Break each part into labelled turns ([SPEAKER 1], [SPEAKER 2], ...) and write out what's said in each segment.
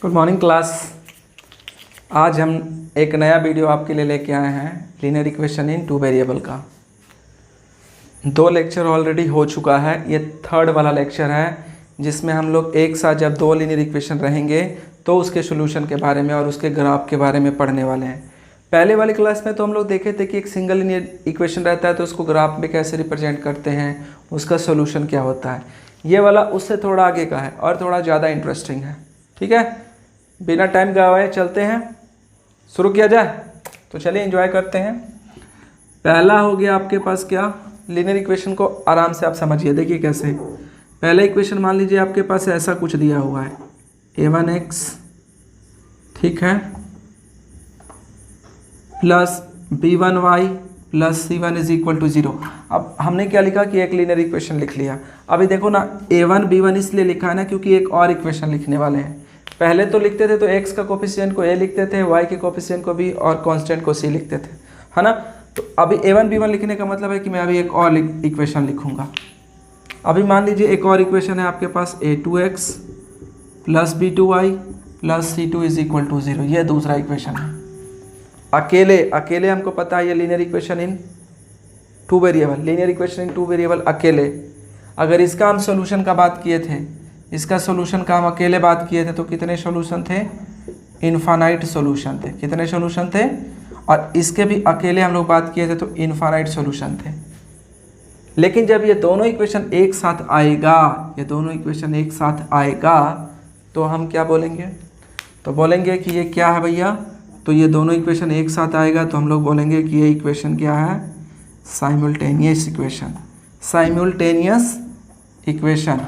[SPEAKER 1] Good morning class. आज हम एक नया वीडियो आपके लिए लेके आए हैं linear equation in two variable का। 2 लेक्चर ऑलरेडी हो चुका है, ये 3rd वाला लेक्चर है जिसमें हम लोग एक साथ जब 2 लीनियर इक्वेशन रहेंगे तो उसके सोल्यूशन के बारे में और उसके ग्राफ के बारे में पढ़ने वाले हैं। पहले वाली क्लास में तो हम लोग देखे थे कि एक सिंगल लीनियर इक्वेशन रहता है तो उसको ग्राफ में कैसे रिप्रेजेंट करते हैं, उसका सोल्यूशन क्या होता है। ये वाला उससे थोड़ा आगे का है और थोड़ा ज़्यादा इंटरेस्टिंग है। ठीक है, बिना टाइम गवाए चलते हैं, शुरू किया जाए। तो चलिए एंजॉय करते हैं। पहला हो गया आपके पास क्या, लीनियर इक्वेशन को आराम से आप समझिए। देखिए कैसे, पहला इक्वेशन मान लीजिए आपके पास ऐसा कुछ दिया हुआ है a1x, ठीक है, plus b1y plus c1 is equal to 0। अब हमने क्या लिखा कि एक लीनियर इक्वेशन लिख लिया। अभी देखो ना, a1 b1 इसलिए लिखा है ना क्योंकि एक और इक्वेशन लिखने वाले हैं। पहले तो लिखते थे तो x का कोफिशिएंट को a लिखते थे, y के कोफिशिएंट को b और कांस्टेंट को c लिखते थे, है ना। तो अभी a1 b1 लिखने का मतलब है कि मैं अभी एक और इक्वेशन लिखूंगा। अभी मान लीजिए एक और इक्वेशन है आपके पास a2x plus b2y plus c2 is equal to 0। यह दूसरा इक्वेशन है। अकेले हमको पता है ये linear equation in two variable, linear equation in two variable अकेले। अगर इसका हम सोल्यूशन का बात किए थे, इसका सोल्यूशन का हम अकेले बात किए थे तो कितने सोल्यूशन थे, इनफाइनाइट सोल्यूशन थे। कितने सोल्यूशन थे, और इसके भी अकेले हम लोग बात किए थे तो इनफाइनाइट सोल्यूशन थे। लेकिन जब ये दोनों इक्वेशन एक साथ आएगा, ये दोनों इक्वेशन एक साथ आएगा तो हम क्या बोलेंगे, तो बोलेंगे कि ये क्या है भैया, तो ये दोनों इक्वेशन एक साथ आएगा तो हम लोग बोलेंगे कि ये इक्वेशन क्या है, साइमल्टेनियस इक्वेशन। Simultaneous equation.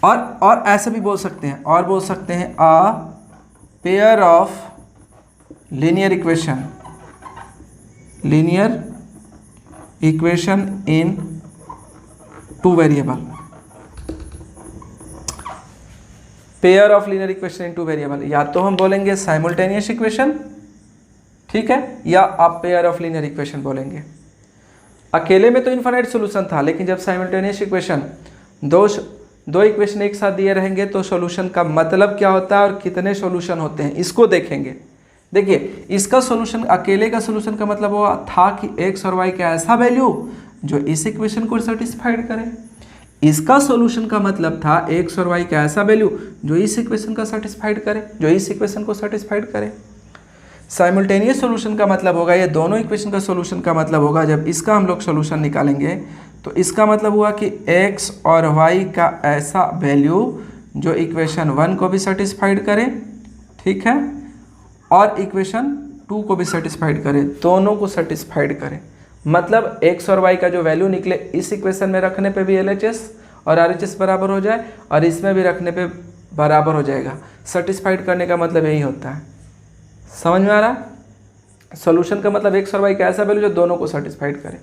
[SPEAKER 1] और ऐसे भी बोल सकते हैं, और बोल सकते हैं a pair of linear equation, linear equation in two variable, pair of linear equation in two variable. या तो हम बोलेंगे साइमल्टेनियस इक्वेशन, ठीक है, या आप पेयर ऑफ लीनियर इक्वेशन बोलेंगे। अकेले में तो इनफाइनाइट सॉल्यूशन था, लेकिन जब साइमल्टेनियस इक्वेशन दो इक्वेशन एक साथ दिए रहेंगे तो सॉल्यूशन का मतलब क्या होता है और कितने सॉल्यूशन होते हैं इसको देखेंगे। देखिए, इसका सॉल्यूशन, अकेले का सॉल्यूशन का मतलब वो था कि x और y का ऐसा वैल्यू जो इस इक्वेशन को सेटिस्फाइड करे। इसका सॉल्यूशन का मतलब था x और y का ऐसा वैल्यू जो इस इक्वेशन का सेटिस्फाइड करे, जो इस इक्वेशन को सेटिस्फाइड करे। साइमल्टेनियस सॉल्यूशन का मतलब होगा, ये दोनों इक्वेशन का सॉल्यूशन का मतलब होगा, जब इसका हम लोग सॉल्यूशन निकालेंगे तो इसका मतलब हुआ कि x और y का ऐसा वैल्यू जो इक्वेशन 1 को भी सेटिस्फाइड करे, ठीक है, और इक्वेशन 2 को भी सेटिस्फाइड करे, दोनों को सेटिस्फाइड करे। मतलब x और y का जो वैल्यू निकले इस इक्वेशन में रखने पे भी LHS और RHS बराबर हो जाए और इसमें भी रखने पे बराबर हो जाएगा। सेटिस्फाइड करने का मतलब यही होता है। समझ में आ रहा है? सॉल्यूशन का मतलब x और y का ऐसा वैल्यू जो दोनों को सेटिस्फाइड करे।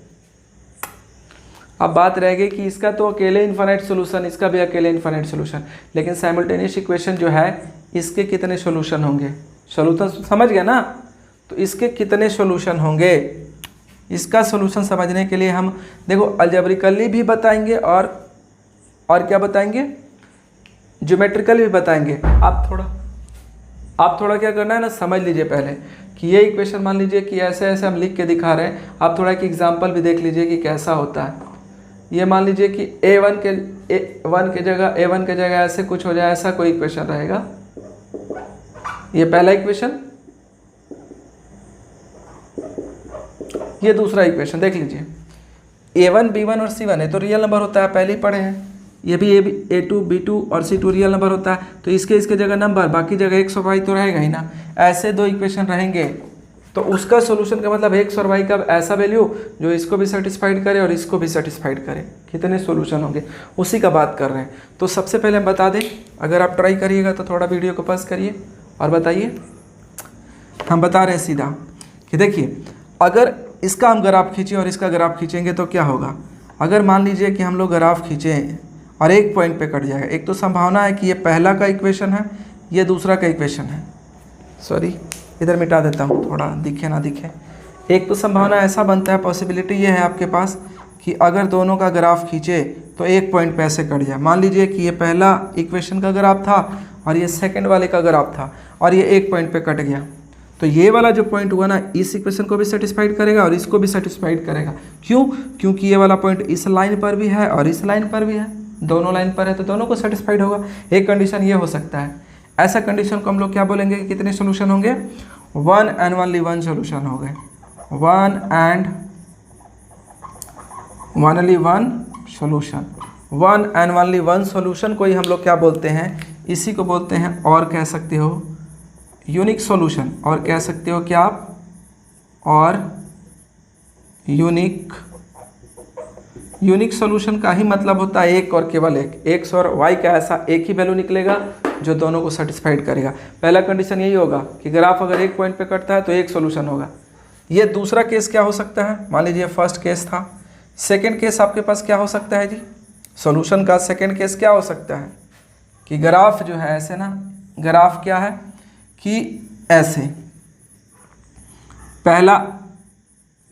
[SPEAKER 1] अब बात रह गई कि इसका तो अकेले इनफाइनाइट सॉल्यूशन, इसका भी अकेले इनफाइनाइट सॉल्यूशन, लेकिन साइमल्टेनियस इक्वेशन जो है इसके कितने सॉल्यूशन होंगे। सॉल्यूशन समझ गया ना, तो इसके कितने सॉल्यूशन होंगे, इसका सॉल्यूशन समझने के लिए हम देखो अलजेब्रिकली भी बताएंगे और क्या बताएंगे, ज्योमेट्रिकली भी बताएंगे। आप थोड़ा क्या करना है ना, समझ लीजिए पहले कि ये इक्वेशन मान लीजिए कि ऐसे ऐसे हम लिख के दिखा रहे हैं। आप थोड़ा एक एग्जाम्पल भी देख लीजिए कि कैसा होता है। ये मान लीजिए कि a1 के जगह ऐसे कुछ हो जाए, ऐसा कोई इक्वेशन रहेगा। ये पहला इक्वेशन, ये दूसरा इक्वेशन देख लीजिए। a1 b1 और c1 है तो रियल नंबर होता है, पहले ही पढ़े हैं। ये भी a2 b2 और c2 रियल नंबर होता है, तो इसके जगह नंबर, बाकी जगह x और y तो रहेगा ही ना। ऐसे 2 इक्वेशन रहेंगे तो उसका सॉल्यूशन का मतलब x और y का ऐसा वैल्यू जो इसको भी सेटिस्फाइड करे और इसको भी सेटिस्फाइड करे। कितने सॉल्यूशन होंगे उसी का बात कर रहे हैं। तो सबसे पहले हम बता दें, अगर आप ट्राई करिएगा तो थोड़ा वीडियो को पॉज करिए और बताइए। हम बता रहे हैं सीधा कि देखिए, अगर इसका हम ग्राफ खींचे और इसका ग्राफ खींचेंगे तो क्या होगा। अगर मान लीजिए कि हम लोग ग्राफ खींचें और एक पॉइंट पे कट जाएगा, एक तो संभावना है कि ये पहला का इक्वेशन है, ये दूसरा का इक्वेशन है। सॉरी, इधर मिटा देता हूँ, थोड़ा दिखे ना दिखे। एक तो संभावना ऐसा बनता है, पॉसिबिलिटी ये है आपके पास कि अगर दोनों का ग्राफ खींचे तो एक पॉइंट पे ऐसे कट जाए। मान लीजिए कि ये पहला इक्वेशन का ग्राफ था और ये सेकंड वाले का ग्राफ था और ये एक पॉइंट पे कट गया, तो ये वाला जो पॉइंट हुआ ना इस इक्वेशन को भी सेटिस्फाइड करेगा और इसको भी सेटिस्फाइड करेगा। क्यों? क्योंकि ये वाला पॉइंट इस लाइन पर भी है और इस लाइन पर भी है, दोनों लाइन पर है तो दोनों को सेटिस्फाइड होगा। एक कंडीशन ये हो सकता है। ऐसा कंडीशन को हम लोग क्या बोलेंगे कि कितने सोल्यूशन होंगे? One and only one solution हो गए। One and only one solution, one and only one solution को ही हम लोग क्या बोलते हैं? इसी को बोलते हैं, और कह सकते हो यूनिक सॉल्यूशन, और कह सकते हो क्या आप? और यूनिक सॉल्यूशन का ही मतलब होता है एक और केवल एक, एक्स और वाई का ऐसा एक ही वैल्यू निकलेगा जो दोनों को सेटिस्फाइड करेगा। पहला कंडीशन यही होगा कि ग्राफ अगर एक पॉइंट पे कटता है तो एक सॉल्यूशन होगा। ये दूसरा केस क्या हो सकता है? मान लीजिए फर्स्ट केस था। सेकंड केस आपके पास क्या हो सकता है जी? सॉल्यूशन का सेकंड केस क्या हो सकता है कि ग्राफ जो है ऐसे ना, ग्राफ क्या है कि ऐसे, पहला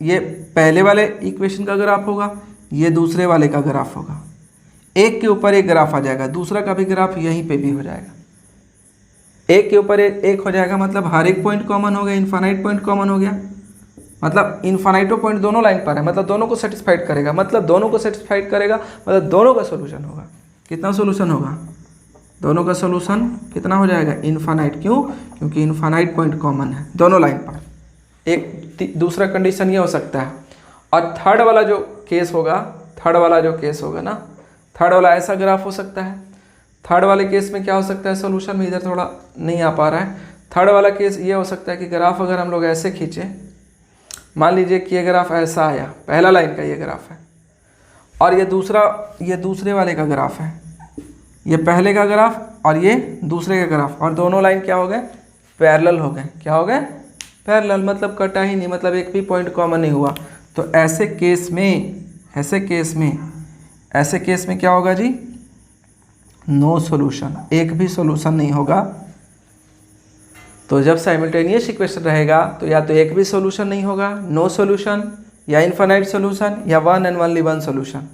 [SPEAKER 1] ये पहले वाले इक्वेशन का ग्राफ होगा, ये दूसरे वाले का ग्राफ होगा, एक के ऊपर एक ग्राफ आ जाएगा, दूसरा का भी ग्राफ यहीं पे भी हो जाएगा, एक के ऊपर एक हो जाएगा, मतलब हर एक पॉइंट कॉमन हो गया, इन्फानाइट पॉइंट कॉमन हो गया, मतलब इन्फानाइटो पॉइंट दोनों लाइन पर है, मतलब दोनों को सेटिस्फाइड करेगा, मतलब दोनों को सेटिस्फाइड करेगा, मतलब दोनों का सोल्यूशन होगा। कितना सोल्यूशन होगा? दोनों का सोल्यूशन कितना हो जाएगा? इन्फानाइट। क्यों? क्योंकि इन्फानाइट पॉइंट कॉमन है दोनों लाइन पर। एक दूसरा कंडीशन ये हो सकता है। और थर्ड वाला जो केस होगा, थर्ड वाला ना, थर्ड वाला ऐसा ग्राफ हो सकता है। थर्ड वाले केस में क्या हो सकता है? सोल्यूशन में इधर थोड़ा नहीं आ पा रहा है। थर्ड वाला केस ये हो सकता है कि ग्राफ अगर हम लोग ऐसे खींचे, मान लीजिए कि ये ग्राफ ऐसा आया, पहला लाइन का ये ग्राफ है और ये दूसरे वाले का ग्राफ है, ये पहले का ग्राफ और ये दूसरे का ग्राफ, और दोनों लाइन क्या हो गए? पैरेलल हो गए। क्या हो गए? पैरेलल, मतलब कटा ही नहीं, मतलब एक भी पॉइंट कॉमन नहीं हुआ। तो ऐसे केस में क्या होगा जी? नो सॉल्यूशन, एक भी सॉल्यूशन नहीं होगा। तो जब साइमल्टेनियस इक्वेशन रहेगा तो या तो एक भी सॉल्यूशन नहीं होगा, नो सॉल्यूशन, या इनफाइनाइट सॉल्यूशन, या one and only one solution.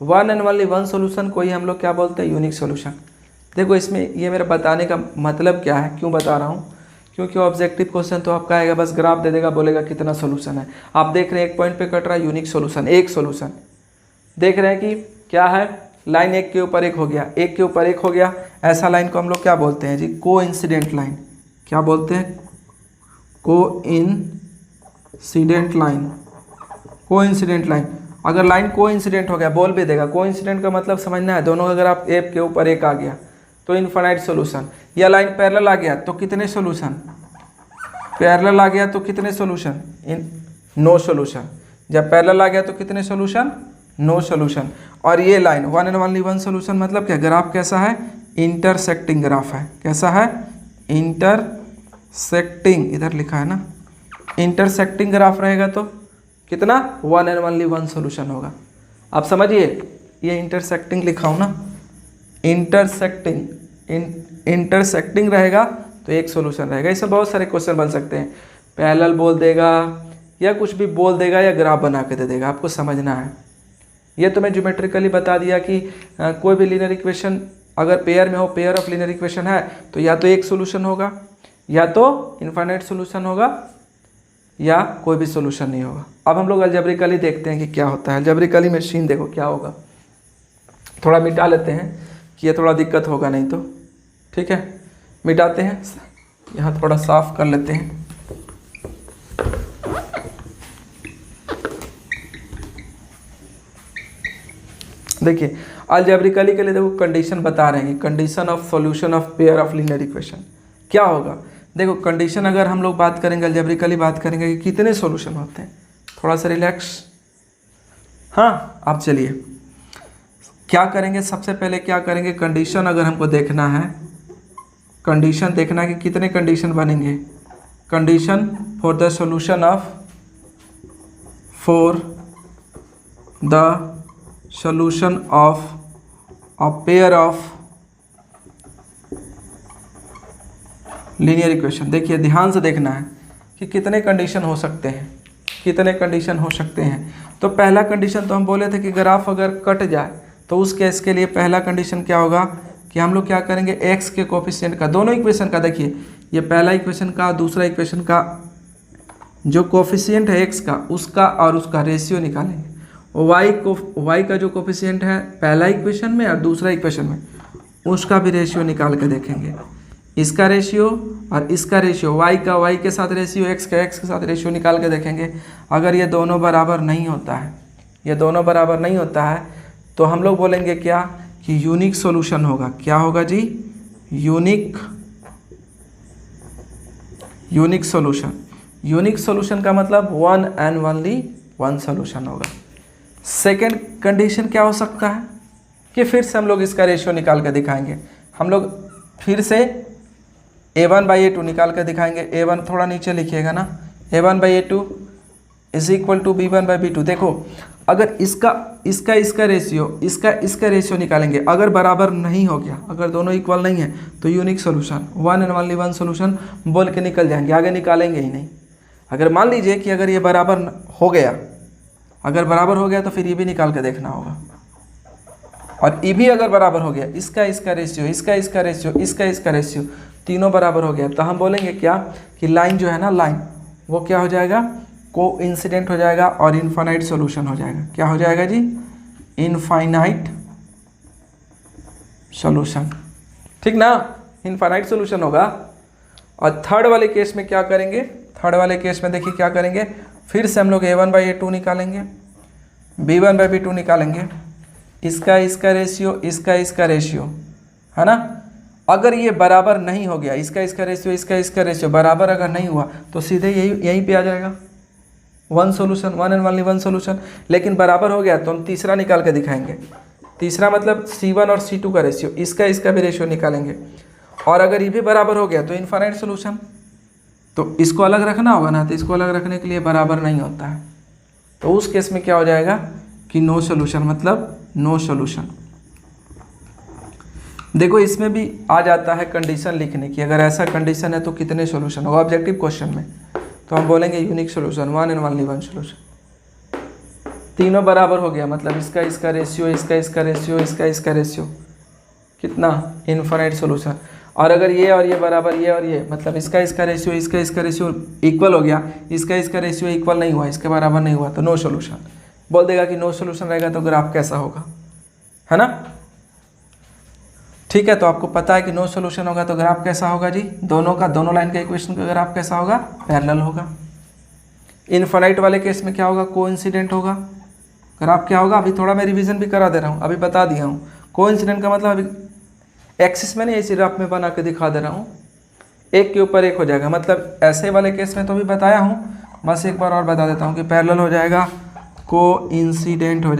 [SPEAKER 1] One and only one solution को ही हम लोग क्या बोलते हैं? Unique solution. देखो इसमें ये मेरा बताने का मतलब क्या है, क्यों बता रहा हूँ? क्योंकि ऑब्जेक्टिव क्वेश्चन तो आपका आएगा, बस ग्राफ दे देगा, बोलेगा कितना सॉल्यूशन है। आप देख रहे हैं एक पॉइंट पे कट रहा है, यूनिक सॉल्यूशन, एक सॉल्यूशन। देख रहे हैं कि क्या है? लाइन एक के ऊपर एक हो गया, एक के ऊपर एक हो गया, ऐसा लाइन को हम लोग क्या बोलते हैं जी? Coincident line. क्या बोलते हैं? Coincident line. अगर लाइन कोइंसिडेंट हो गया, बोल भी देगा, कोइंसिडेंट का मतलब समझना है, दोनों अगर आप एक के ऊपर एक आ गया तो इनफाइनाइट सॉल्यूशन। या लाइन पैरेलल आ गया तो कितने सॉल्यूशन? पैरेलल आ गया तो कितने सॉल्यूशन? No solution. जब पैरेलल आ गया तो कितने सॉल्यूशन? No solution. और ये line one and only one solution मतलब क्या? ग्राफ कैसा है? इंटरसेक्टिंग ग्राफ है। कैसा है? इंटरसेक्टिंग, इधर लिखा है ना, इंटरसेक्टिंग ग्राफ रहेगा तो कितना? One and only one solution होगा। आप समझिए, ये इंटरसेक्टिंग लिखा हूँ ना, इंटरसेक्टिंग रहेगा तो एक सॉल्यूशन रहेगा। इसमें बहुत सारे क्वेश्चन बन सकते हैं, पैरेलल बोल देगा या कुछ भी बोल देगा या ग्राफ बना के दे देगा, आपको समझना है। ये तो मैं ज्योमेट्रिकली बता दिया कि कोई भी लीनियर इक्वेशन अगर पेयर में हो, पेयर ऑफ लीनियर इक्वेशन है तो या तो एक सॉल्यूशन होगा, या तो इनफाइनाइट सॉल्यूशन होगा, या कोई भी सॉल्यूशन नहीं होगा। अब हम लोग अलजेब्रिकली देखते हैं कि क्या होता है। अलजेब्रिकली में सीन देखो क्या होगा। थोड़ा मिटा लेते हैं कि ये थोड़ा दिक्कत होगा नहीं तो, ठीक है, मिटाते हैं। यहाँ थोड़ा साफ कर लेते हैं। देखिए अलजेब्रिकली के लिए देखो कंडीशन बता रहे हैं, condition of solution of pair of linear equation क्या होगा। देखो कंडीशन अगर हम लोग बात करेंगे, अलजेब्रिकली बात करेंगे कि कितने सॉल्यूशन होते हैं। थोड़ा सा रिलैक्स। हाँ, आप चलिए क्या करेंगे, सबसे पहले क्या करेंगे, कंडीशन अगर हमको देखना है, कंडीशन देखना है कि कितने कंडीशन बनेंगे। Condition for the solution of, for the solution of a pair of linear equation. देखिए ध्यान से देखना है कि कितने कंडीशन हो सकते हैं। कितने कंडीशन हो सकते हैं। तो पहला कंडीशन तो हम बोले थे कि ग्राफ अगर कट जाए तो उस केस के लिए पहला कंडीशन क्या होगा कि हम लोग क्या करेंगे, एक्स के कोफिशिएंट का, दोनों इक्वेशन का, देखिए ये पहला इक्वेशन का दूसरा इक्वेशन का जो कोफिशिएंट है एक्स का, उसका और उसका रेशियो निकालेंगे। वाई का जो कोफिशिएंट है पहला इक्वेशन में और दूसरा इक्वेशन में, उसका भी रेशियो निकाल के देखेंगे। इसका रेशियो और इसका रेशियो, वाई का वाई के साथ रेशियो, एक्स का एक्स के साथ रेशियो निकाल के देखेंगे। अगर ये दोनों बराबर नहीं होता है, ये दोनों बराबर नहीं होता है तो हम लोग बोलेंगे क्या कि यूनिक सॉल्यूशन होगा। क्या होगा जी, यूनिक सॉल्यूशन। यूनिक सॉल्यूशन का मतलब one and only one solution होगा। सेकेंड कंडीशन क्या हो सकता है कि फिर से हम लोग इसका रेशियो निकाल कर दिखाएंगे। हम लोग फिर से a1/a2 निकाल कर दिखाएंगे। a1 थोड़ा नीचे लिखिएगा ना, a1/a2 is equal to b1/b2। देखो अगर इसका रेशियो निकालेंगे, अगर बराबर नहीं हो गया, अगर दोनों इक्वल नहीं है तो unique solution, one and only one solution बोल के निकल जाएंगे, आगे निकालेंगे ही नहीं। अगर मान लीजिए कि अगर ये बराबर हो गया, अगर बराबर हो गया तो फिर ये भी निकाल के देखना होगा। और ये भी अगर बराबर हो गया, इसका रेशियो, इसका रेशियो तीनों बराबर हो गया, तो हम बोलेंगे क्या कि लाइन जो है ना, लाइन वो क्या हो जाएगा, कोइंसिडेंट हो जाएगा और इनफाइनाइट सॉल्यूशन हो जाएगा। क्या हो जाएगा जी, इनफाइनाइट सॉल्यूशन, ठीक ना, इनफाइनाइट सॉल्यूशन होगा। और थर्ड वाले केस में क्या करेंगे, थर्ड वाले केस में देखिए क्या करेंगे, फिर से हम लोग a1/a2 निकालेंगे, b1/b2 निकालेंगे, इसका रेशियो, इसका रेशियो, है ना। अगर ये बराबर नहीं हो गया, इसका रेशियो, इसका रेशियो बराबर अगर नहीं हुआ तो सीधे यहीं पे आ जाएगा one solution, one and only one solution. लेकिन बराबर हो गया तो हम तीसरा निकाल के दिखाएंगे। तीसरा मतलब C1 और C2 का रेशियो, इसका भी रेशियो निकालेंगे। और अगर ये भी बराबर हो गया तो इनफाइनाइट सॉल्यूशन। तो इसको अलग रखना होगा ना, तो इसको अलग रखने के लिए बराबर नहीं होता है, तो उस केस में क्या हो जाएगा कि नो सॉल्यूशन, मतलब नो सॉल्यूशन। देखो इसमें भी आ जाता है कंडीशन लिखने की, अगर ऐसा कंडीशन है तो कितने सॉल्यूशन होगा ऑब्जेक्टिव क्वेश्चन में, तो हम बोलेंगे unique solution, one and only one solution. तीनों बराबर हो गया मतलब इसका रेशियो, इसका रेशियो कितना, इनफाइनाइट सॉल्यूशन। और अगर ये और ये बराबर, ये और ये, मतलब इसका रेशियो, इसका रेशियो इक्वल हो गया, इसका रेशियो इक्वल नहीं हुआ, इसके बराबर नहीं हुआ, तो नो सॉल्यूशन। बोल देगा कि नो सॉल्यूशन रहेगा तो ग्राफ कैसा होगा, है ना। ठीक है, तो आपको पता है कि नो सॉल्यूशन होगा तो ग्राफ कैसा होगा जी, दोनों लाइन का इक्वेशन का ग्राफ कैसा होगा, पैरेलल होगा। इनफाइनाइट वाले केस में क्या होगा, कोइंसिडेंट होगा। ग्राफ क्या होगा, अभी थोड़ा मैं रिवीजन भी करा दे रहा हूँ, अभी बता दिया हूँ। कोइंसिडेंट का मतलब अभी एक्सिस में नहीं, इसी ग्राफ में बना के दिखा दे रहा हूँ, एक के ऊपर एक हो जाएगा। मतलब ऐसे वाले केस में तो भी बताया हूँ, बस एक बार और बता देता हूँ कि पैरेलल हो जाएगा, कोइंसिडेंट हो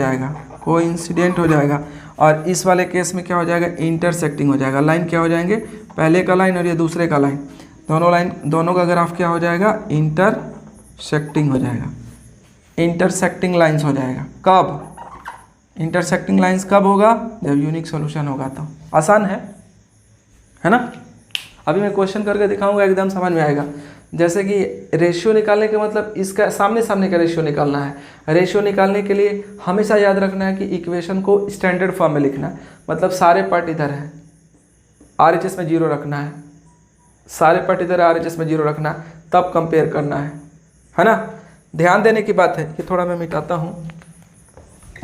[SPEAKER 1] जाएगा। और इस वाले केस में क्या हो जाएगा, इंटरसेक्टिंग हो जाएगा। लाइन क्या हो जाएंगे, पहले का लाइन और ये दूसरे का लाइन, दोनों का ग्राफ क्या हो जाएगा, इंटरसेक्टिंग हो जाएगा, इंटरसेक्टिंग लाइंस हो जाएगा। कब इंटरसेक्टिंग लाइंस कब होगा, जब यूनिक सॉल्यूशन होगा। तो आसान है ना। अभी मैं क्वेश्चन करके दिखाऊंगा, एकदम समझ में आएगा। जैसे कि रेशियो निकालने के मतलब इसका सामने का रेशियो निकालना है। रेशियो निकालने के लिए हमेशा याद रखना है कि इक्वेशन को स्टैंडर्ड फॉर्म में लिखना है। मतलब सारे पार्ट इधर है, RHS में 0 रखना है, सारे पार्ट इधर RHS में 0 रखना है, तब कंपेयर करना है ना। ध्यान देने की बात है कि थोड़ा मैं मिटाता हूँ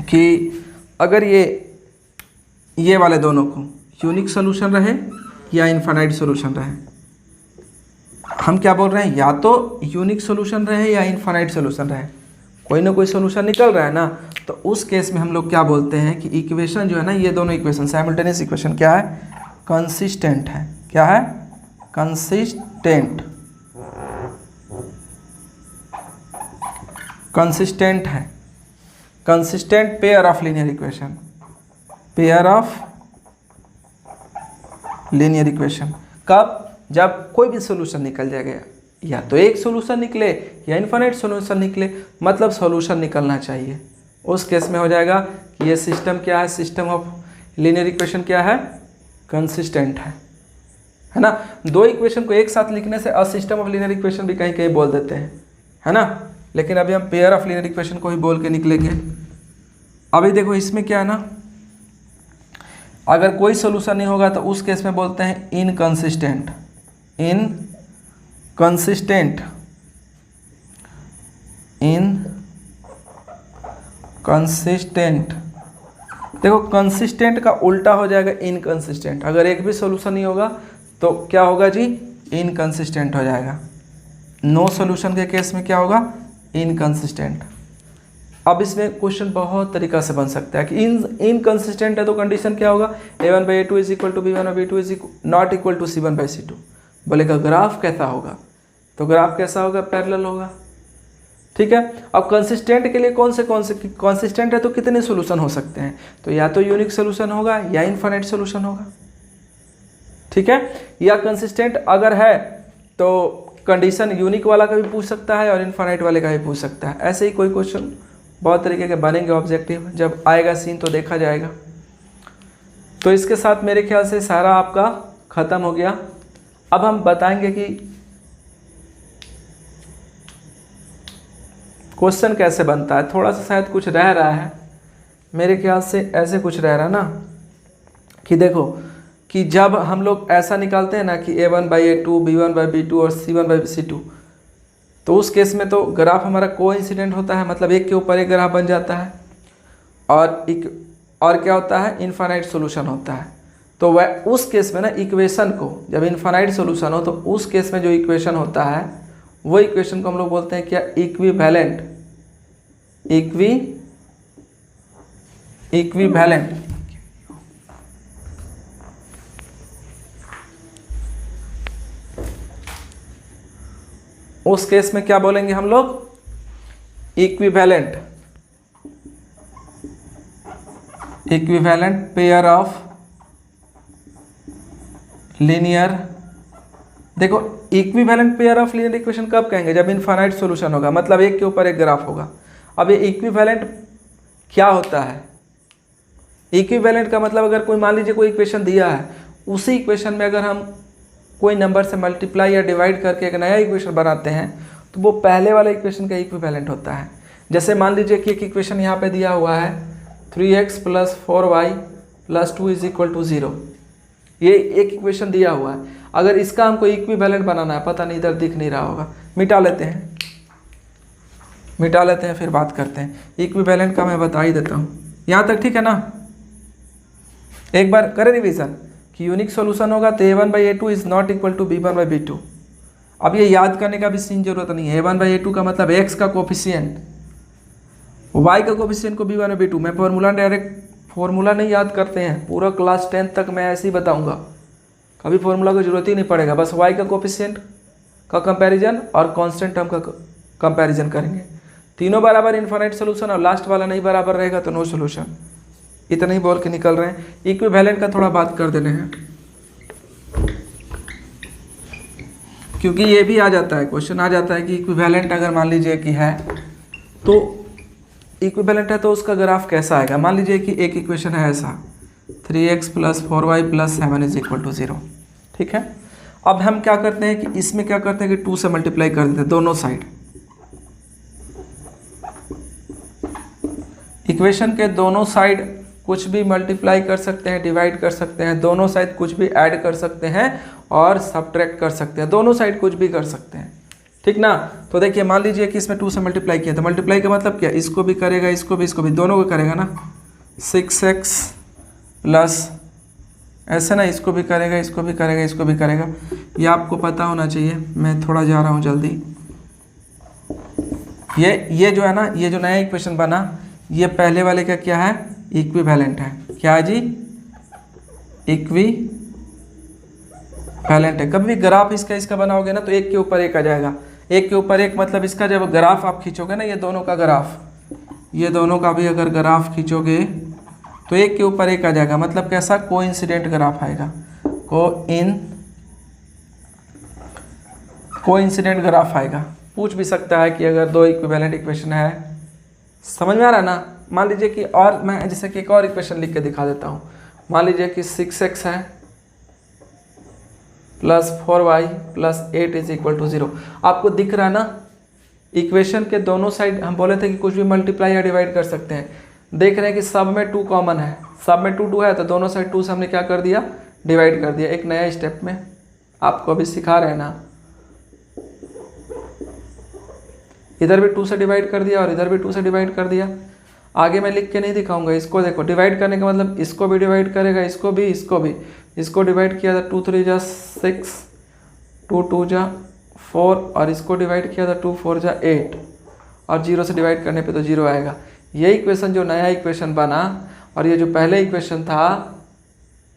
[SPEAKER 1] कि अगर ये वाले दोनों को यूनिक सोल्यूशन रहे या इनफाइनाइट सोल्यूशन रहे, हम क्या बोल रहे हैं, या तो यूनिक सोल्यूशन रहे या इनफाइनाइट सोल्यूशन रहे, कोई ना कोई सोल्यूशन निकल रहा है ना। तो उस केस में हम लोग क्या बोलते हैं कि इक्वेशन जो है ना, ये दोनों इक्वेशन साइमल्टेनियस इक्वेशन क्या है, कंसिस्टेंट है। क्या है, कंसिस्टेंट है। Consistent pair of linear equation, कब, जब कोई भी सोल्यूशन निकल जाएगा, या तो एक सोल्यूशन निकले या इनफाइनाइट सोल्यूशन निकले, मतलब सोल्यूशन निकलना चाहिए। उस केस में हो जाएगा कि ये सिस्टम क्या है, सिस्टम ऑफ लीनियर इक्वेशन क्या है, कंसिस्टेंट है ना। दो इक्वेशन को एक साथ लिखने से a system of linear equation भी कहीं कहीं बोल देते हैं, है ना। लेकिन अभी हम पेयर ऑफ लीनियर इक्वेशन को ही बोल के निकलेंगे। अभी देखो इसमें क्या है ना, अगर कोई सोल्यूशन नहीं होगा तो उस केस में बोलते हैं इनकंसिस्टेंट। इनकंसिस्टेंट देखो कंसिस्टेंट का उल्टा हो जाएगा इनकंसिस्टेंट। अगर एक भी सोल्यूशन नहीं होगा तो क्या होगा जी, इनकंसिस्टेंट हो जाएगा। नो सोल्यूशन के केस में क्या होगा, इनकंसिस्टेंट। अब इसमें क्वेश्चन बहुत तरीका से बन सकता है कि इनकंसिस्टेंट है तो कंडीशन क्या होगा, a1/a2 is equal to b1/b2 is not equal to c1/c2। बोलेगा ग्राफ कैसा होगा, तो ग्राफ कैसा होगा, पैरेलल होगा। ठीक है। अब कंसिस्टेंट के लिए कौन से कंसिस्टेंट है तो कितने सोल्यूशन हो सकते हैं, तो या तो यूनिक सोल्यूशन होगा या इनफाइनाइट सोल्यूशन होगा। ठीक है। या कंसिस्टेंट अगर है तो कंडीशन यूनिक वाला का भी पूछ सकता है और इनफाइनाइट वाले का भी पूछ सकता है। ऐसे ही कोई क्वेश्चन बहुत तरीके के बनेंगे ऑब्जेक्टिव, जब आएगा सीन तो देखा जाएगा। तो इसके साथ मेरे ख्याल से सारा आपका ख़त्म हो गया। अब हम बताएंगे कि क्वेश्चन कैसे बनता है। थोड़ा सा शायद कुछ रह रहा है, मेरे ख्याल से ऐसे कुछ रह रहा है ना, कि देखो कि जब हम लोग ऐसा निकालते हैं ना कि a1/a2 b1/b2 और c1/c2, तो उस केस में तो ग्राफ हमारा कोइंसिडेंट होता है, मतलब एक के ऊपर एक ग्राफ बन जाता है। और क्या होता है, इनफाइनाइट सॉल्यूशन होता है। तो वह उस केस में ना इक्वेशन को, जब इनफाइनाइट सॉल्यूशन हो तो उस केस में जो इक्वेशन होता है वो इक्वेशन को हम लोग बोलते हैं क्या, इक्विवेलेंट। इक्विवेलेंट उस केस में क्या बोलेंगे हम लोग, इक्विवेलेंट पेयर ऑफ लीनियर। देखो equivalent pair of linear equation कब कहेंगे, जब इनफाइनाइट सॉल्यूशन होगा, मतलब एक के ऊपर एक ग्राफ होगा। अब ये इक्विवेलेंट क्या होता है, इक्विवेलेंट का मतलब अगर कोई मान लीजिए कोई इक्वेशन दिया है, उसी इक्वेशन में अगर हम कोई नंबर से मल्टीप्लाई या डिवाइड करके एक नया इक्वेशन बनाते हैं तो वो पहले वाले इक्वेशन का इक्विवेलेंट होता है। जैसे मान लीजिए कि एक इक्वेशन यहाँ पे दिया हुआ है 3x + 4y + 2 is equal to 0। ये एक इक्वेशन दिया हुआ है, अगर इसका हमको इक्विवेलेंट बनाना है, पता नहीं इधर दिख नहीं रहा होगा, मिटा लेते हैं फिर बात करते हैं। इक्विवेलेंट का मैं बता ही देता हूँ, यहाँ तक ठीक है ना। एक बार करें रिवीजन कि यूनिक सॉल्यूशन होगा तो a1/a2 is not equal to b1/b2। अब ये याद करने का भी सीन जरूरत नहीं है। a1/a2 का मतलब x का कोफिशिएंट, y का कोफिशिएंट को b1/b2। मैं फॉर्मूला नहीं याद करते हैं, पूरा क्लास 10 तक मैं ऐसे ही बताऊंगा, कभी फॉर्मूला की जरूरत ही नहीं पड़ेगा। बस y का कोफिशिएंट का कंपैरिजन और कांस्टेंट टर्म का कंपैरिजन करेंगे। तीनों बराबर इनफाइनाइट सोल्यूशन और लास्ट वाला नहीं बराबर रहेगा तो नो सोल्यूशन। इतना ही बोल के निकल रहे हैं। इक्विवेलेंट का थोड़ा बात कर देने हैं, क्योंकि ये भी आ जाता है, क्वेश्चन आ जाता है कि इक्विवेलेंट अगर मान लीजिए कि है तो इक्विवेलेंट है तो उसका ग्राफ कैसा आएगा। मान लीजिए कि एक इक्वेशन है ऐसा 3x + 4y + 7 is equal to 0। ठीक है। अब हम क्या करते हैं कि इसमें क्या करते हैं कि 2 से मल्टीप्लाई कर देते हैं दोनों साइड। इक्वेशन के दोनों साइड कुछ भी मल्टीप्लाई कर सकते हैं, डिवाइड कर सकते हैं, दोनों साइड कुछ भी ऐड कर सकते हैं और सब्ट्रैक्ट कर सकते हैं, दोनों साइड कुछ भी कर सकते हैं। ठीक ना। तो देखिए मान लीजिए कि इसमें 2 से मल्टीप्लाई किया, तो मल्टीप्लाई का मतलब क्या, इसको भी करेगा, इसको भी दोनों को करेगा ना। 6x प्लस ऐसे ना, इसको भी करेगा, इसको भी करेगा, इसको भी करेगा। ये आपको पता होना चाहिए। मैं थोड़ा जा रहा हूँ जल्दी। ये जो है ना, ये जो नया इक्वेशन बना, ये पहले वाले का क्या है, इक्विवेलेंट है। क्या है जी, इक्विवेलेंट है। कभी भी ग्राफ इसका बनाओगे ना तो एक के ऊपर एक आ जाएगा। एक के ऊपर एक मतलब इसका जब ग्राफ आप खींचोगे ना, ये दोनों का ग्राफ, ये दोनों का भी अगर ग्राफ खींचोगे तो एक के ऊपर एक आ जाएगा। मतलब कैसा, कोइंसिडेंट ग्राफ आएगा। कोइंसिडेंट ग्राफ आएगा। पूछ भी सकता है कि अगर दो इक्विवेलेंट इक्वेशन है, समझ में आ रहा है ना। मान लीजिए कि, और मैं जैसे कि एक और इक्वेशन लिख के दिखा देता हूँ। मान लीजिए कि 6x है + 4y + 8 इज इक्वल टू 0। आपको दिख रहा है ना, इक्वेशन के दोनों साइड हम बोले थे कि कुछ भी मल्टीप्लाई या डिवाइड कर सकते हैं। देख रहे हैं कि सब में 2 कॉमन है, सब में 2 है, तो दोनों साइड 2 से हमने क्या कर दिया, डिवाइड कर दिया। एक नया स्टेप में आपको अभी सिखा रहे हैं ना, इधर भी 2 से डिवाइड कर दिया और इधर भी 2 से डिवाइड कर दिया। आगे मैं लिख के नहीं दिखाऊंगा, इसको देखो डिवाइड करने का मतलब इसको भी डिवाइड करेगा, इसको भी, इसको भी। इसको डिवाइड किया था 2 3 जा 6, 2 2 जा 4 और इसको डिवाइड किया था 2 4 जा 8 और 0 से डिवाइड करने पे तो 0 आएगा। ये इक्वेशन जो नया इक्वेशन बना और ये जो पहले इक्वेशन था,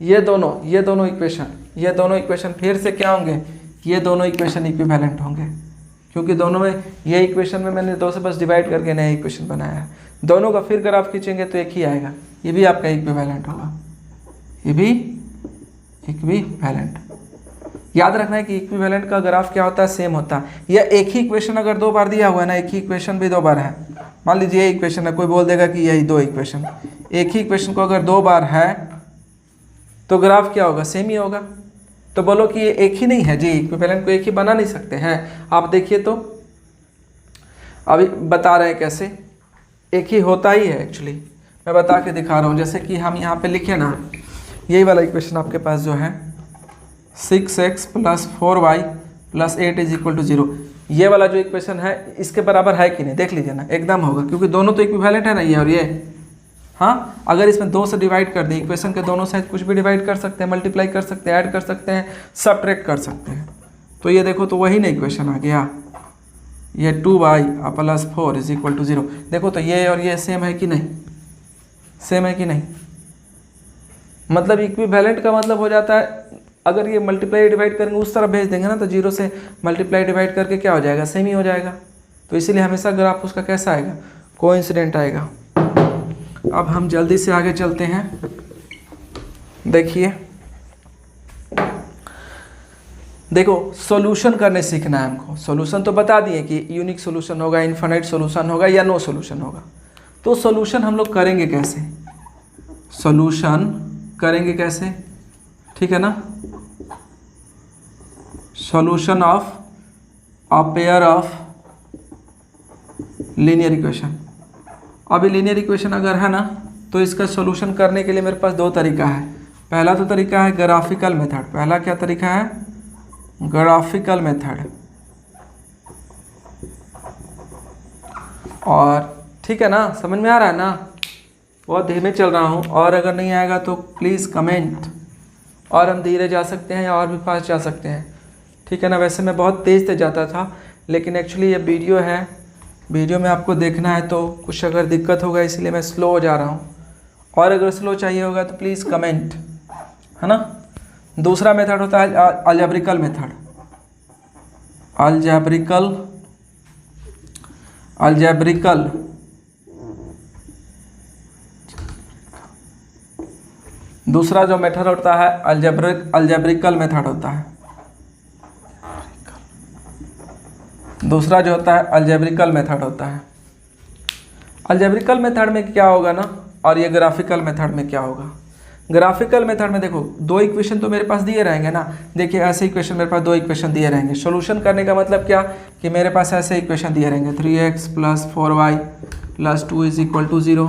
[SPEAKER 1] ये दोनों इक्वेशन फिर से क्या होंगे, ये दोनों इक्वेशन इक्विवेलेंट होंगे, क्योंकि दोनों में ये इक्वेशन में मैंने 2 से बस डिवाइड करके नया इक्वेशन बनाया है। दोनों का फिर ग्राफ खींचेंगे तो एक ही आएगा, ये भी आपका इक्विवेलेंट होगा, ये भी इक्विवेलेंट। याद रखना है कि इक्विवेलेंट का ग्राफ क्या होता है, सेम होता है। या एक ही इक्वेशन अगर 2 बार दिया हुआ है ना, एक ही इक्वेशन भी 2 बार है, मान लीजिए ये इक्वेशन है, कोई बोल देगा कि यही 2 इक्वेशन, एक ही इक्वेशन को अगर 2 बार है तो ग्राफ क्या होगा, सेम ही होगा। तो बोलो कि ये एक ही नहीं है जी, इक्विवेलेंट को एक ही बना नहीं सकते हैं। आप देखिए तो अभी बता रहे हैं कैसे, एक ही होता ही है एक्चुअली, मैं बता के दिखा रहा हूँ। जैसे कि हम यहाँ पे लिखे ना, यही वाला इक्वेशन आपके पास जो है 6x + 4y + 8 = 0, ये वाला जो इक्वेशन है इसके बराबर है कि नहीं देख लीजिए ना, एकदम होगा, क्योंकि दोनों तो इक्विवेलेंट है ना ये और ये। हाँ, अगर इसमें 2 से डिवाइड कर दें, इक्वेशन के दोनों साइड कुछ भी डिवाइड कर सकते हैं, मल्टीप्लाई कर सकते हैं, ऐड कर सकते हैं, सबट्रैक्ट कर सकते हैं, तो ये देखो तो वही ना इक्वेशन आ गया, ये 2y + 4 = 0। देखो तो ये और ये सेम है कि नहीं, सेम है कि नहीं, मतलब इक्विवेलेंट का मतलब हो जाता है अगर ये मल्टीप्लाई डिवाइड करेंगे उस तरफ भेज देंगे ना, तो 0 से मल्टीप्लाई डिवाइड करके क्या हो जाएगा, सेम ही हो जाएगा। तो इसीलिए हमेशा ग्राफ उसका कैसा आएगा, कोइंसिडेंट आएगा। अब हम जल्दी से आगे चलते हैं। देखिए, देखो सॉल्यूशन करने सीखना है हमको। सॉल्यूशन तो बता दिए कि यूनिक सॉल्यूशन होगा, इनफाइनाइट सॉल्यूशन होगा या नो सॉल्यूशन होगा। तो सॉल्यूशन हम लोग करेंगे कैसे, सॉल्यूशन करेंगे कैसे, ठीक है ना। Solution of a pair of linear equation. अभी लीनियर इक्वेशन अगर है ना, तो इसका सॉल्यूशन करने के लिए मेरे पास 2 तरीका है। पहला तो तरीका है ग्राफिकल मेथड। पहला क्या तरीका है, ग्राफिकल मेथड। और ठीक है ना, समझ में आ रहा है ना, बहुत धीमे चल रहा हूँ, और अगर नहीं आएगा तो प्लीज़ कमेंट, और हम धीरे जा सकते हैं या और भी फास्ट जा सकते हैं, ठीक है ना। वैसे मैं बहुत तेज़ जाता था, लेकिन एक्चुअली ये वीडियो है, वीडियो में आपको देखना है तो कुछ अगर दिक्कत होगा इसलिए मैं स्लो हो जा रहा हूँ, और अगर स्लो चाहिए होगा तो प्लीज़ कमेंट, है ना। दूसरा मेथड होता है अलजेब्रिकल मेथड। अलजेब्रिकल दूसरा जो मेथड होता है अलजेब्रिकल मेथड होता है। दूसरा जो होता है अलजेब्रिकल मेथड होता है। अलजेब्रिकल मेथड में क्या होगा ना, और ये ग्राफिकल मेथड में क्या होगा। ग्राफिकल मेथड में देखो 2 इक्वेशन तो मेरे पास दिए रहेंगे ना, देखिए ऐसे इक्वेशन मेरे पास 2 इक्वेशन दिए रहेंगे। सॉल्यूशन करने का मतलब क्या कि मेरे पास ऐसे इक्वेशन दिए रहेंगे 3x + 4y + 2 = 0।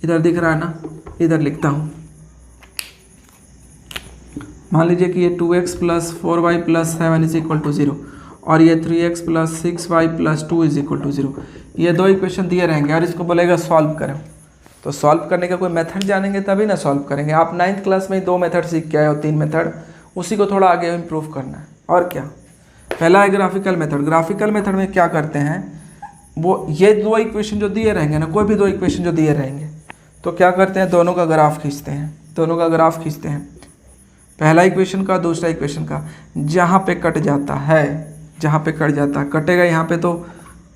[SPEAKER 1] इधर दिख रहा है ना, इधर लिखता हूँ, मान लीजिए कि ये 2x + 4y + 7 = 0 और ये 3x + 6y + 2 = 0। ये 2 इक्वेशन दिए रहेंगे और इसको बोलेगा सॉल्व करें। तो सॉल्व करने का कोई मेथड जानेंगे तभी ना सॉल्व करेंगे। आप 9th क्लास में ही 2 मेथड सीख के आए हो, 3 मेथड, उसी को थोड़ा आगे इम्प्रूव करना है, और क्या। पहला है ग्राफिकल मेथड। ग्राफिकल मेथड में क्या करते हैं, वो ये 2 इक्वेशन जो दिए रहेंगे ना, कोई भी 2 इक्वेशन जो दिए रहेंगे, तो क्या करते हैं, दोनों का ग्राफ खींचते हैं, दोनों का ग्राफ खींचते हैं, पहला इक्वेशन का दूसरा इक्वेशन का। जहाँ पे कट जाता है, जहाँ पे कट जाता है, कटेगा यहाँ पे तो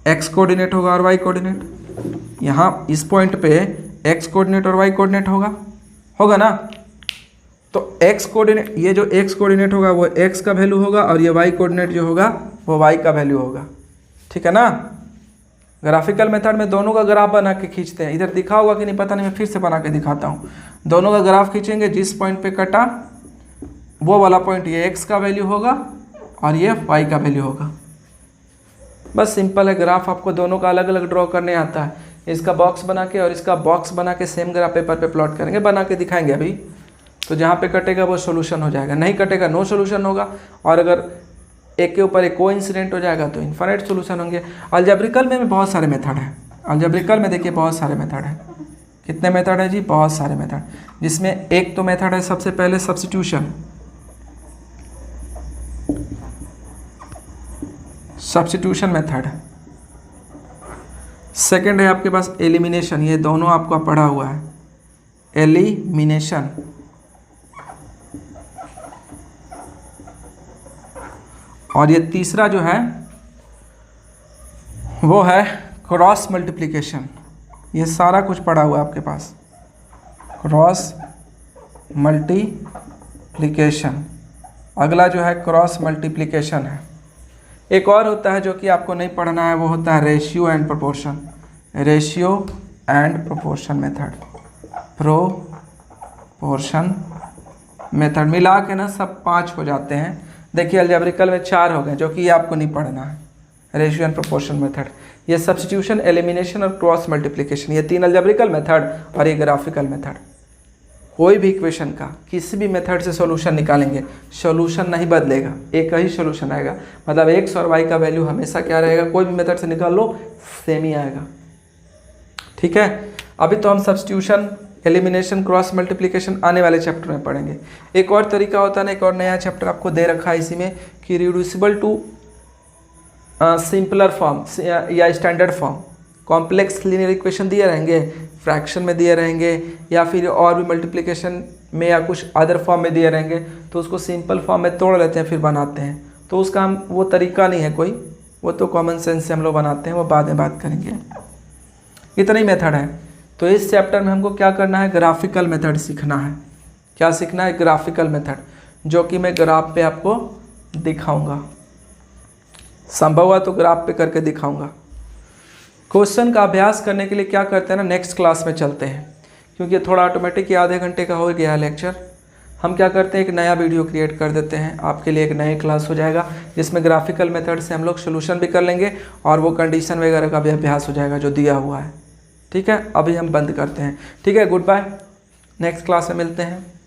[SPEAKER 1] x कोऑर्डिनेट होगा और y कोऑर्डिनेट, यहाँ इस पॉइंट पे x कोऑर्डिनेट और y कोऑर्डिनेट होगा ना। तो x कोऑर्डिनेट, ये जो x कोऑर्डिनेट होगा वो x का वैल्यू होगा और ये y कोऑर्डिनेट जो होगा वो y का वैल्यू होगा, ठीक है ना। ग्राफिकल मेथड में दोनों का ग्राफ बना के खींचते हैं। इधर दिखा होगा कि नहीं पता नहीं, मैं फिर से बना के दिखाता हूँ। दोनों का ग्राफ खींचेंगे, जिस पॉइंट पे कटा वो वाला पॉइंट ये x का वैल्यू होगा और ये y का वैल्यू होगा, बस सिंपल है, ग्राफ आपको दोनों का अलग अलग ड्रॉ करने आता है। इसका बॉक्स बना के और इसका बॉक्स बना के सेम ग्राफ पेपर पे प्लॉट करेंगे, बना के दिखाएंगे अभी। तो जहाँ पे कटेगा वो सोल्यूशन हो जाएगा, नहीं कटेगा नो सोल्यूशन होगा। और अगर एक के ऊपर एक कोइंसिडेंट हो जाएगा तो इन्फिनिट सोल्यूशन होंगे। अलजेब्रिकल में बहुत सारे मेथड हैं। अलजेब्रिकल में देखिए बहुत सारे मेथड हैं। कितने मेथड है जी? बहुत सारे मेथड, जिसमें एक तो मेथड है सबसे पहले सब्स्टिट्यूशन। सब्स्टिट्यूशन मेथड है। सेकंड है आपके पास एलिमिनेशन, ये दोनों आपका पढ़ा हुआ है, एलिमिनेशन। और ये तीसरा जो है वो है क्रॉस मल्टीप्लिकेशन। ये सारा कुछ पढ़ा हुआ है आपके पास, क्रॉस मल्टीप्लिकेशन। अगला जो है क्रॉस मल्टीप्लिकेशन है। एक और होता है जो कि आपको नहीं पढ़ना है, वो होता है ratio and proportion. Ratio and proportion method, proportion method मिला के ना सब 5 हो जाते हैं। देखिए अलजेब्रिकल में 4 हो गए जो कि ये आपको नहीं पढ़ना है। रेशियो एंड प्रोपोर्शन मेथड, ये सब्स्टिट्यूशन, एलिमिनेशन और क्रॉस मल्टीप्लिकेशन, ये 3 अलजेब्रिकल मेथड और ये ग्राफिकल मेथड। कोई भी इक्वेशन का किसी भी मेथड से सॉल्यूशन निकालेंगे, सॉल्यूशन नहीं बदलेगा, एक ही सॉल्यूशन आएगा। मतलब एक्स और वाई का वैल्यू हमेशा क्या रहेगा, कोई भी मेथड से निकाल लो सेम ही आएगा। ठीक है, अभी तो हम सब्स्टिट्यूशन, एलिमिनेशन, क्रॉस मल्टीप्लिकेशन आने वाले चैप्टर में पढ़ेंगे। एक और तरीका होता है ना, एक और नया चैप्टर आपको दे रखा है इसी में कि रिड्यूसिबल टू सिंपलर फॉर्म या standard form. Complex linear equation दिए रहेंगे, फ्रैक्शन में दिए रहेंगे, या फिर और भी मल्टीप्लिकेशन में या कुछ अदर फॉर्म में दिए रहेंगे, तो उसको सिंपल फॉर्म में तोड़ लेते हैं फिर बनाते हैं। तो उसका हम वो तरीका नहीं है कोई, वो तो कॉमन सेंस से हम लोग बनाते हैं, वो बाद में बात करेंगे। इतना ही मेथड है। तो इस चैप्टर में हमको क्या करना है, ग्राफिकल मेथड सीखना है। क्या सीखना है? ग्राफिकल मेथड, जो कि मैं ग्राफ पे आपको दिखाऊंगा, संभव हुआ तो ग्राफ पे करके दिखाऊंगा। क्वेश्चन का अभ्यास करने के लिए क्या करते हैं ना, नेक्स्ट क्लास में चलते हैं, क्योंकि थोड़ा ऑटोमेटिक आधे घंटे का हो गया है लेक्चर। हम क्या करते हैं, एक नया वीडियो क्रिएट कर देते हैं, आपके लिए एक नई क्लास हो जाएगा, जिसमें ग्राफिकल मेथड से हम लोग सोल्यूशन भी कर लेंगे और वो कंडीशन वगैरह का भी अभ्यास हो जाएगा जो दिया हुआ है। ठीक है, अभी हम बंद करते हैं। ठीक है, गुड बाय, नेक्स्ट क्लास में मिलते हैं।